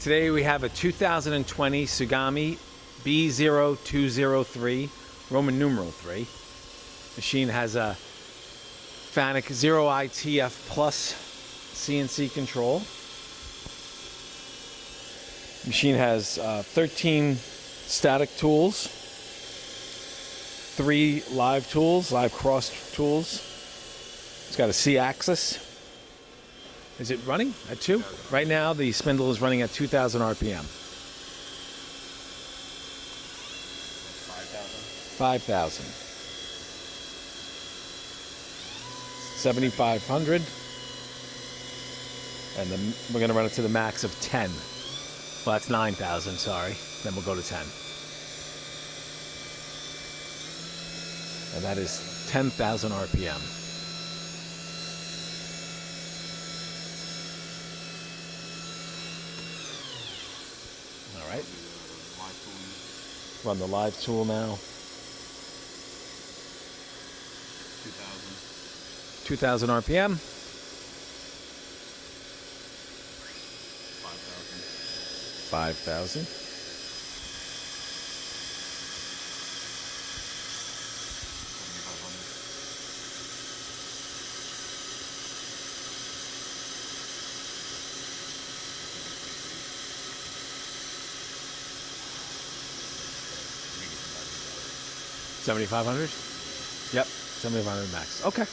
Today we have a 2020 Tsugami B0203, Roman numeral 3. Machine has a Fanuc 0ITF Plus CNC control. Machine has 13 static tools, 3 live tools, live cross tools. It's got a C-axis. Is it running at 2? Right now the spindle is running at 2,000 RPM. 5,000. 7,500. And then we're going to run it to the max of 10. Well, that's 9,000, sorry. Then we'll go to 10. And that is 10,000 RPM. All right. Run the live tool now. 2,000 RPM. 5,000. 7,500? Yep, 7,500 max. Okay.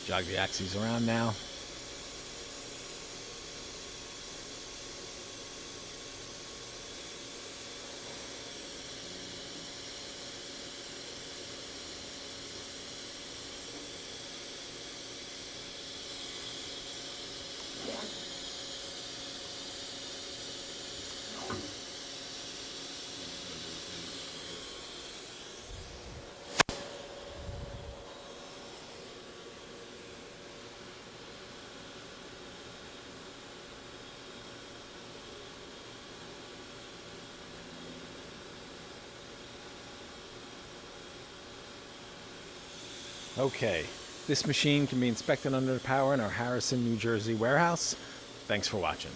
Jog the axes around now. Okay, this machine can be inspected under power in our Harrison, New Jersey warehouse. Thanks for watching.